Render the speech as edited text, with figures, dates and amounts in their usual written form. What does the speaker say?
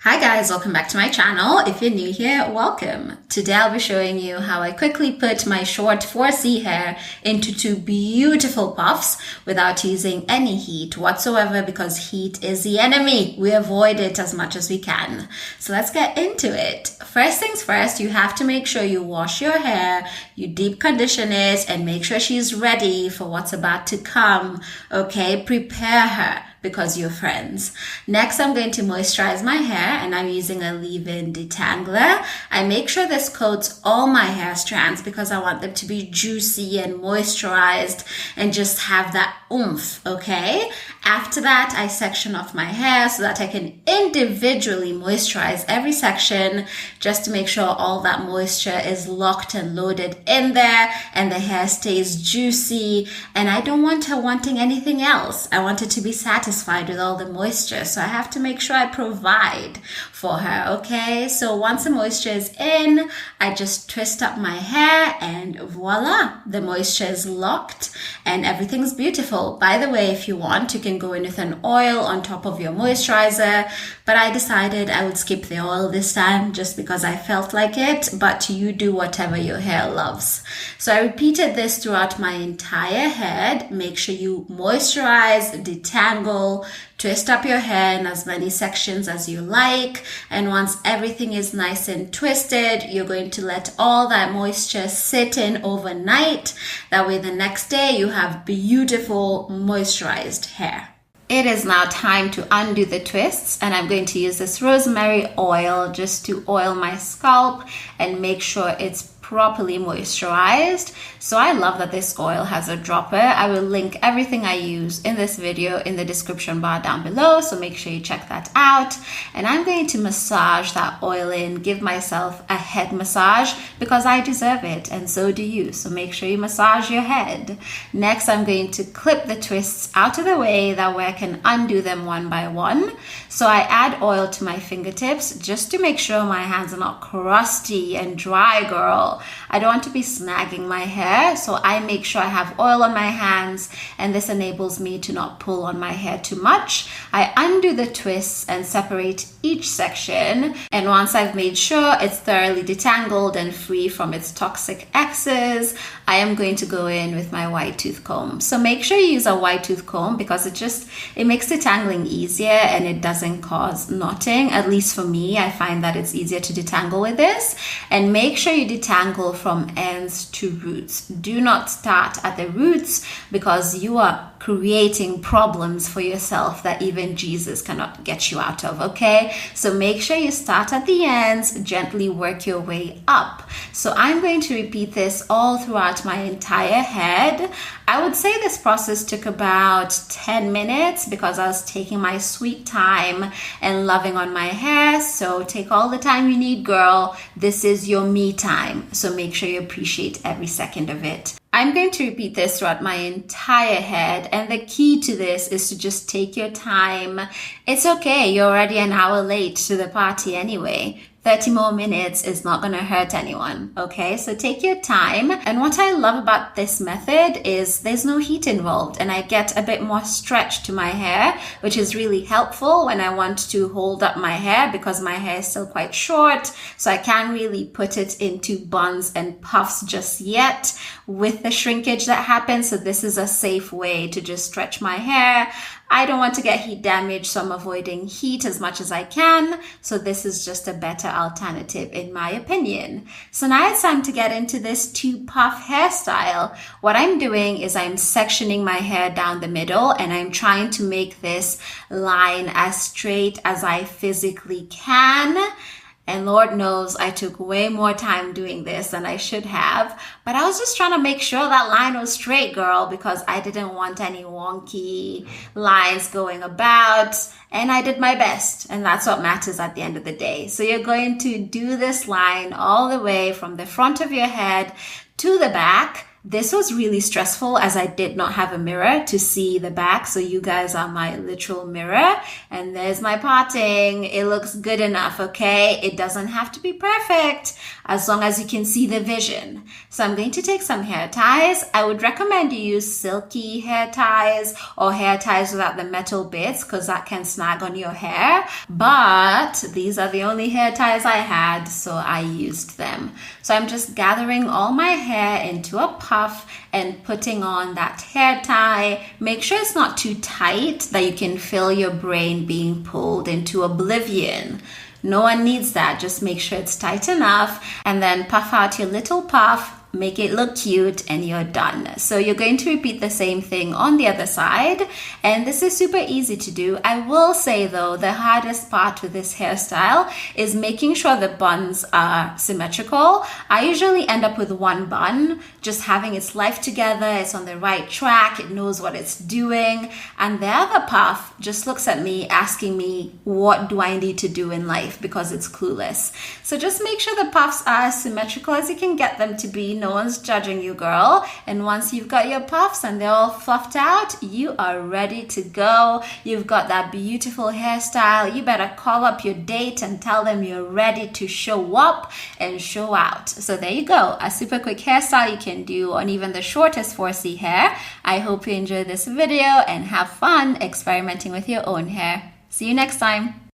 Hi guys, welcome back to my channel. If you're new here, welcome. Today I'll be showing you how I quickly put my short 4C hair into two beautiful puffs without using any heat whatsoever, because heat is the enemy. We avoid it as much as we can. So let's get into it. First things first, you have to make sure you wash your hair, you deep condition it, and make sure she's ready for what's about to come. Okay, prepare her, because you're friends. Next, I'm going to moisturize my hair, and I'm using a leave-in detangler. I make sure this coats all my hair strands because I want them to be juicy and moisturized and just have that oomph, okay? After that, I section off my hair so that I can individually moisturize every section just to make sure all that moisture is locked and loaded in there and the hair stays juicy. And I don't want her wanting anything else. I want her to be satisfied with all the moisture. So I have to make sure I provide for her, okay? So once the moisture is in, I just twist up my hair and voila, the moisture is locked and everything's beautiful. By the way, if you want, you can go in with an oil on top of your moisturizer, but I decided I would skip the oil this time just because I felt like it, but you do whatever your hair loves. So I repeated this throughout my entire head. Make sure you moisturize, detangle, twist up your hair in as many sections as you like. And once everything is nice and twisted, you're going to let all that moisture sit in overnight. That way the next day you have beautiful moisturized hair. It is now time to undo the twists, and I'm going to use this rosemary oil just to oil my scalp and make sure it's properly moisturized. So I love that this oil has a dropper. I will link everything I use in this video in the description bar down below, so make sure you check that out. And I'm going to massage that oil in, give myself a head massage because I deserve it and so do you. So make sure you massage your head. Next, I'm going to clip the twists out of the way, that way I can undo them one by one. So I add oil to my fingertips just to make sure my hands are not crusty and dry, girl. I don't want to be snagging my hair, so I make sure I have oil on my hands, and this enables me to not pull on my hair too much. I undo the twists and separate each section, and once I've made sure it's thoroughly detangled and free from its toxic excess, I am going to go in with my wide tooth comb. So make sure you use a wide tooth comb because it makes detangling easier and it doesn't cause knotting. At least for me, I find that it's easier to detangle with this. And make sure you detangle from ends to roots. Do not start at the roots because you are creating problems for yourself that even Jesus cannot get you out of, okay? So make sure you start at the ends, gently work your way up. So I'm going to repeat this all throughout my entire head. I would say this process took about 10 minutes because I was taking my sweet time and loving on my hair. So take all the time you need, girl. This is your me time. So make sure you appreciate every second of it. I'm going to repeat this throughout my entire head, and the key to this is to just take your time. It's okay, you're already an hour late to the party anyway. 30 more minutes is not going to hurt anyone, okay? So take your time. And what I love about this method is there's no heat involved, and I get a bit more stretch to my hair, which is really helpful when I want to hold up my hair because my hair is still quite short, so I can't really put it into buns and puffs just yet with the shrinkage that happens. So this is a safe way to just stretch my hair. I don't want to get heat damage, so I'm avoiding heat as much as I can. So this is just a better alternative in my opinion. So now it's time to get into this two-puff hairstyle. What I'm doing is I'm sectioning my hair down the middle, and I'm trying to make this line as straight as I physically can. And Lord knows I took way more time doing this than I should have. But I was just trying to make sure that line was straight, girl, because I didn't want any wonky lines going about. And I did my best. And that's what matters at the end of the day. So you're going to do this line all the way from the front of your head to the back. This was really stressful as I did not have a mirror to see the back. So you guys are my literal mirror. And there's my parting. It looks good enough, okay? It doesn't have to be perfect as long as you can see the vision. So I'm going to take some hair ties. I would recommend you use silky hair ties or hair ties without the metal bits because that can snag on your hair. But these are the only hair ties I had, so I used them. So I'm just gathering all my hair into a puff and putting on that hair tie. Make sure it's not too tight that you can feel your brain being pulled into oblivion. No one needs that. Just make sure it's tight enough and then puff out your little puff. Make it look cute and you're done. So you're going to repeat the same thing on the other side, and this is super easy to do. I will say though, the hardest part with this hairstyle is making sure the buns are symmetrical. I usually end up with one bun, just having its life together, it's on the right track, it knows what it's doing, and the other puff just looks at me asking me, what do I need to do in life, because it's clueless. So just make sure the puffs are as symmetrical as you can get them to be. No one's judging you, girl. And once you've got your puffs and they're all fluffed out, you are ready to go. You've got that beautiful hairstyle. You better call up your date and tell them you're ready to show up and show out. So there you go. A super quick hairstyle you can do on even the shortest 4C hair. I hope you enjoyed this video and have fun experimenting with your own hair. See you next time.